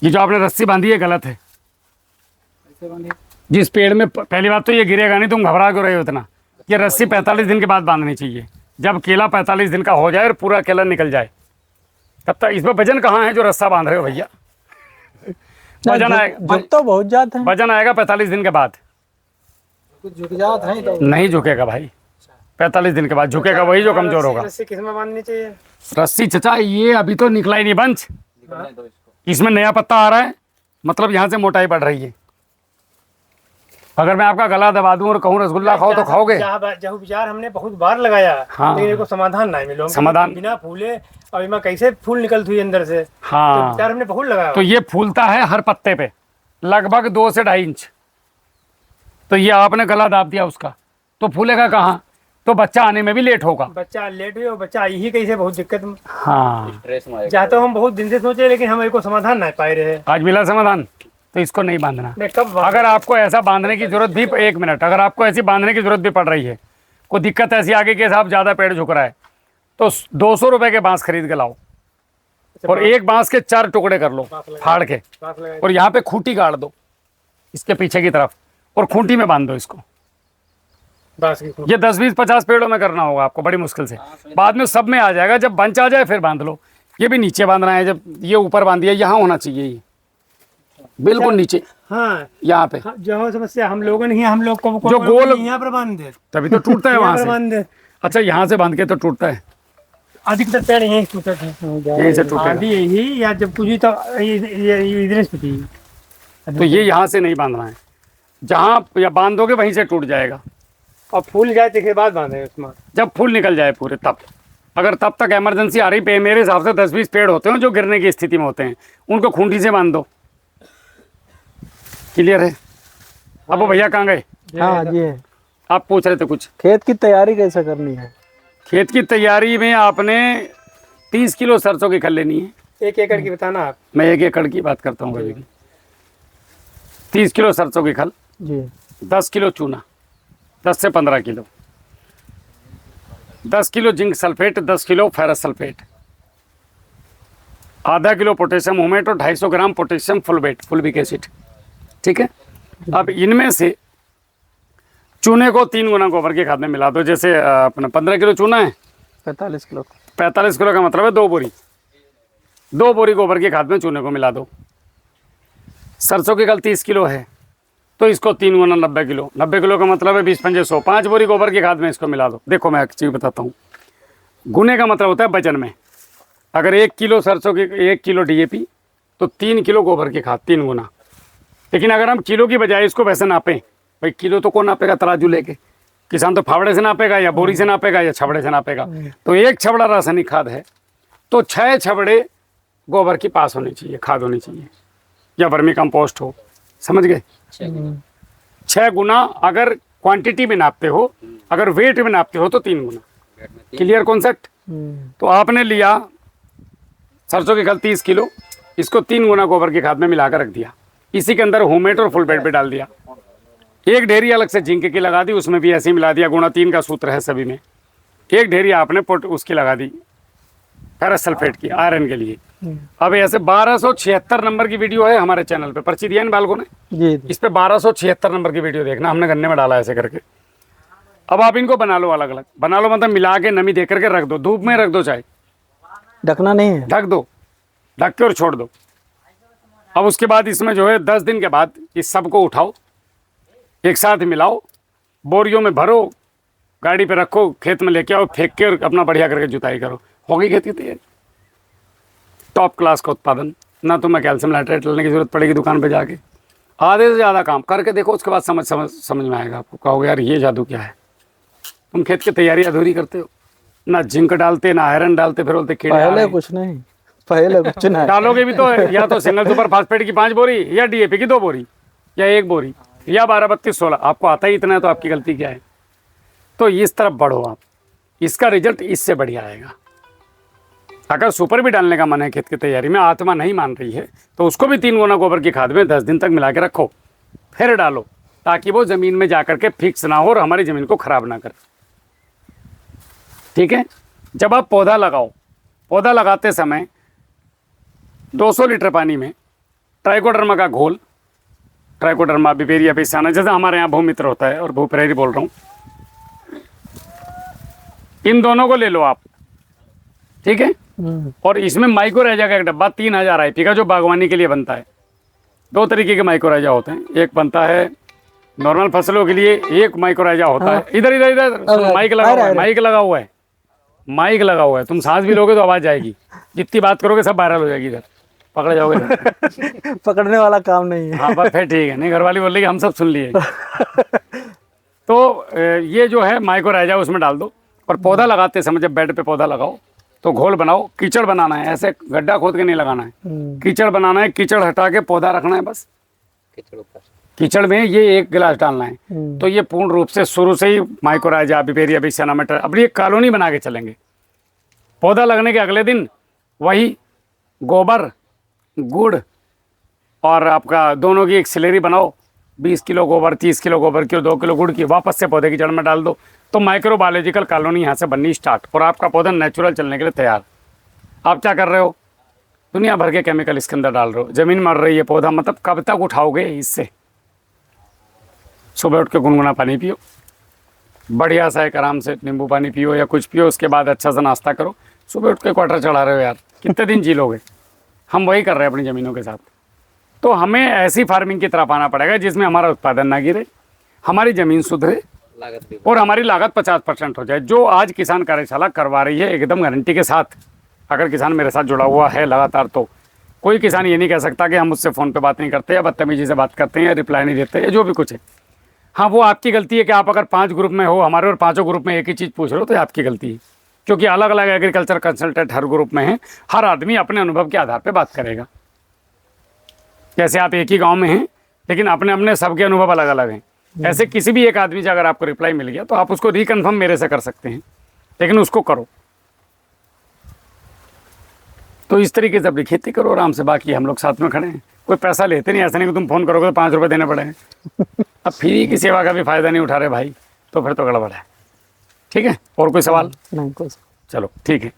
ये जो आपने रस्सी बांधी है गलत है। जिस पेड़ में पहली बात तो ये गिरेगा नहीं, तुम घबरा क्यों रहे हो इतना। ये रस्सी 45 दिन के बाद बांधनी चाहिए। जब केला 45 दिन का हो जाए और पूरा केला निकल जाए तब तक। इसमें वजन कहाँ है जो रस्सा बांध रहे हो भैया। वजन आएगा तो बहुत ज्यादा है। वजन आएगा 45 दिन के बाद। झुक जाता है तो नहीं झुकेगा भाई, 45 दिन के बाद झुकेगा वही जो कमजोर होगा। रस्सी किस में बांधनी चाहिए? रस्सी चचा ये अभी तो निकला ही नहीं बंच, इसमें नया पत्ता आ रहा है, मतलब यहाँ से मोटाई बढ़ रही है। अगर मैं आपका गला दबा दूं और कहूँ रसगुल्ला खाओ तो खाओगे? जब विचार हमने बहुत बार लगाया, हाँ। लेकिन इनको समाधान नहीं मिलो। समाधान बिना फूले और इनमें कैसे फूल निकलती हुई अंदर से। हाँ तो विचार हमने बहुत लगाया। तो ये फूलता है हर पत्ते पे लगभग 2 से 2.5 इंच। तो ये आपने गला दाब दिया उसका, तो फूलेगा कहाँ? तो बच्चा आने में भी लेट होगा। बच्चा लेट हुई और बच्चा आई ही कैसे, बहुत दिक्कत। हाँ चाहते हम बहुत दिन से सोचे, लेकिन हम इसको समाधान नहीं पाए रहे। आज मिला समाधान। तो इसको नहीं बांधना। मैं कब अगर आपको ऐसा बांधने की जरूरत भी, एक मिनट, अगर आपको ऐसी बांधने की जरूरत भी पड़ रही है, कोई दिक्कत ऐसी आगे के साहब ज़्यादा पेड़ झुक रहा है, तो 200 रुपए के बांस खरीद के लाओ और एक बांस के 4 टुकड़े कर लो फाड़ के, और यहाँ पे खूंटी गाड़ दो इसके पीछे की तरफ और खूंटी में बांध दो इसको। ये 10, 20, 50 पेड़ों में करना होगा आपको बड़ी मुश्किल से। बाद में सब में आ जाएगा, जब बंच आ जाए फिर बांध लो। ये भी नीचे बांधना है, जब ये ऊपर बांधिए यहाँ होना चाहिए, ये बिल्कुल नीचे। हाँ यहाँ पे जो समस्या हम लोगों ने, हम लोग को जो गोल यहाँ पर बांध दे, तभी तो टूटता है वहां से। बांध दे। अच्छा यहाँ से बांध के तो टूटता है, अधिकतर पेड़ यहीं टूटे थे। यहीं से टूटेगा। आधी यही या जब कुछ तो इधर से टूटी। तो ये यहाँ से नहीं बांधना है, जहाँ या बांध दोगे वहीं से टूट जाएगा। और फूल जाए तो बाद बांधे उसमें, जब फूल निकल जाए पूरे तब। अगर तब तक इमरजेंसी आ रही पे, मेरे हिसाब से 10-20 पेड़ होते हैं जो गिरने की स्थिति में होते हैं, उनको खूंटी से बांध दो। क्लियर है? अब वो भैया कहाँ गए? हाँ जी है। आप पूछ रहे थे कुछ। खेत की तैयारी कैसे करनी है? खेत की तैयारी में आपने 30 किलो सरसों की खल लेनी है। 1 एकड़ की बताना आप। मैं 1 एकड़ की बात करता हूँ कभी भी। 30 किलो सरसों की खल, जी। 10 किलो चूना, 10 से 15 kilo, 10 kilo zinc sulphate, 10 kilo ferrous sulphate, आधा किलो पोटेशियम हुमेट और 250 ग्राम पोटेशियम फुलविक एसिड। ठीक है। अब इनमें से चूने को 3 गुना गोबर की खाद में मिला दो। जैसे अपना 15 किलो चूना है, 45 किलो। 45 किलो का मतलब है 2 बोरी। 2 बोरी गोबर की खाद में चूने को मिला दो। सरसों की खल 30 किलो है तो इसको 3 गुना 90 किलो। 90 किलो का मतलब है 20 पंजे 100, 5 बोरी गोबर की खाद में इसको मिला दो। देखो मैं एक चीज़ बताता हूँ, गुने का मतलब होता है वजन में। अगर 1 किलो सरसों की 1 किलो DAP तो 3 किलो गोबर की खाद, 3 गुना। लेकिन अगर हम किलो की बजाय इसको वैसे नापें, भाई किलो तो कौन नापेगा तराजू लेके? किसान तो फावड़े से नापेगा या बोरी से नापेगा या छबड़े से नापेगा। तो 1 छबड़ा रासायनिक खाद है तो 6 छबड़े गोबर की पास होनी चाहिए, खाद होनी चाहिए, या वर्मी कंपोस्ट हो। समझ गए? 6 गुना अगर क्वांटिटी में नापते हो, अगर वेट में नापते हो तो 3 गुना। Clear concept? तो आपने लिया सरसों की खल 30 किलो, इसको 3 गुना गोबर की खाद में मिलाकर रख दिया। इसी के अंदर हुमेट और फुल बेड पे डाल दिया। एक ढेरी अलग से जिंक की लगा दी, उसमें भी ऐसे ही मिला दिया। गुणा 3 का सूत्र है सभी में। एक ढेरी आपने उसकी लगा दी फेरस सल्फेट की, आयरन के लिए। अब ऐसे 1276 नंबर की वीडियो है हमारे चैनल पे, पर्ची दिया इन बालकों ने जी। इस पे 1276 नंबर की वीडियो देखना, हमने गन्ने में डाला ऐसे करके। अब आप इनको बना लो अलग अलग, बना लो मतलब मिला के नमी दे करके रख दो, धूप में रख दो, चाहे ढकना नहीं है, ढक दो, ढक के और छोड़ दो। अब उसके बाद इसमें जो है 10 दिन के बाद इस सब को उठाओ, एक साथ मिलाओ, बोरियों में भरो, गाड़ी पे रखो, खेत में लेके आओ, फेंक के और अपना बढ़िया करके जुताई करो, होगी खेती तैयारी। टॉप क्लास का उत्पादन, ना तुम्हें कैल्शियम नाइट्रेट लेने की जरूरत पड़ेगी दुकान पे जाके। आधे से ज़्यादा काम करके देखो, उसके बाद समझ में आएगा आपको। कहोगे यार ये जादू क्या है। तुम खेत की तैयारी अधूरी करते हो, ना जिंक डालते ना आयरन डालते, फिर बोलते कीड़े आ रहे हैं। कुछ नहीं, पहले कुछ नहीं डालोगे भी तो या तो सिंगल सुपर फास्फेट की 5 बोरी, या DAP की 2 बोरी, या 1 बोरी, या 12-32-16। आपको आता ही इतना है तो आपकी गलती क्या है। तो इस तरफ बढ़ो आप, इसका रिजल्ट इससे बढ़िया आएगा। अगर सुपर भी डालने का मन है खेत की तैयारी में, आत्मा नहीं मान रही है, तो उसको भी 3 गुना गोबर की खाद में 10 दिन तक मिला के रखो, फिर डालो, ताकि वो ज़मीन में जाकर के फिक्स ना हो और हमारी ज़मीन को ख़राब ना करे। ठीक है। जब आप पौधा लगाओ, पौधा लगाते समय 200 लीटर पानी में ट्राइकोडर्मा का घोल, ट्राइकोडर्मा बिपेरिया बेसियाना, जैसे हमारे यहाँ भूमित्र होता है और भूप्रेरी बोल रहा हूँ, इन दोनों को ले लो आप, ठीक है। और इसमें माइक्रोराइजा का एक डब्बा 3000 आईपी का, जो बागवानी के लिए बनता है। 2 तरीके के माइक्रोराइजा होते हैं, एक बनता है नॉर्मल फसलों के लिए, एक माइक्रोराइजा होता है। इधर इधर इधर माइक लगा हुआ है, माइक लगा हुआ है, माइक लगा हुआ है। तुम सांस भी लोगे तो आवाज जाएगी, जितनी बात करोगे सब वायरल हो जाएगी, इधर पकड़ जाओगे। पकड़ने वाला काम नहीं है। हाँ बस फिर ठीक है, नहीं घरवाली बोल रही कि हम सब सुन लिए। तो ये जो है माइक्रोराइजा उसमें डाल दो, और पौधा लगाते समय जब बेड पे पौधा लगाओ तो घोल बनाओ। कीचड़ बनाना है, ऐसे गड्ढा खोद के नहीं लगाना है, कीचड़ बनाना है, कीचड़ हटा के पौधा रखना है बस। कीचड़ में ये 1 गिलास डालना है। तो ये पूर्ण रूप से शुरू से ही माइक्रोराइजा, बिपेरिया बेसियाना मटर अपनी एक कॉलोनी बना के चलेंगे। पौधा लगने के अगले दिन वही गोबर, गुड़ और आपका दोनों की एक स्लेरी बनाओ। 20 किलो गोबर, 30 किलो गोबर की और 2 किलो गुड़ की वापस से पौधे की जड़ में डाल दो। तो माइक्रोबायोलॉजिकल कॉलोनी यहाँ से बननी स्टार्ट, और आपका पौधा नेचुरल चलने के लिए तैयार। आप क्या कर रहे हो, दुनिया भर के केमिकल इसके अंदर डाल रहे हो, ज़मीन मर रही है, पौधा मतलब कब तक उठाओगे इससे। सुबह उठ के गुनगुना पानी पियो, बढ़िया सा एक आराम से नींबू पानी पियो या कुछ पियो, उसके बाद अच्छा सा नाश्ता करो। सुबह उठ के क्वार्टर चढ़ा रहे हो यार, कितने दिन जी लोगे। हम वही कर रहे हैं अपनी ज़मीनों के साथ। तो हमें ऐसी फार्मिंग की तरफ आना पड़ेगा जिसमें हमारा उत्पादन ना गिरे, हमारी ज़मीन सुधरे और हमारी लागत 50% हो जाए। जो आज किसान कार्यशाला करवा रही है एकदम गारंटी के साथ, अगर किसान मेरे साथ जुड़ा हुआ है लगातार, तो कोई किसान ये नहीं कह सकता कि हम मुझसे फ़ोन पे बात नहीं करते या बदतमीजी से बात करते हैं या रिप्लाई नहीं देते या जो भी कुछ है। हाँ, वो आपकी गलती है कि आप अगर 5 ग्रुप में हो हमारे और 5 ग्रुप में एक ही चीज़ पूछ रहे हो, तो आपकी गलती है, क्योंकि अलग अलग एग्रीकल्चर कंसल्टेंट हर ग्रुप में हैं। हर आदमी अपने अनुभव के आधार पर बात करेगा। जैसे आप एक ही गाँव में हैं लेकिन अपने अपने सबके अनुभव अलग अलग हैं, ऐसे किसी भी एक आदमी से अगर आपको रिप्लाई मिल गया तो आप उसको रिकन्फर्म मेरे से कर सकते हैं, लेकिन उसको करो। तो इस तरीके से अपनी खेती करो आराम से, बाकी हम लोग साथ में खड़े हैं, कोई पैसा लेते नहीं। ऐसा नहीं कि तुम फ़ोन करोगे तो 5 रुपये देने पड़ेंगे। अब फ्री की सेवा का भी फ़ायदा नहीं उठा रहे भाई, तो फिर तो गड़बड़ है। ठीक है, और कोई सवाल? नहीं, कोई चलो ठीक है।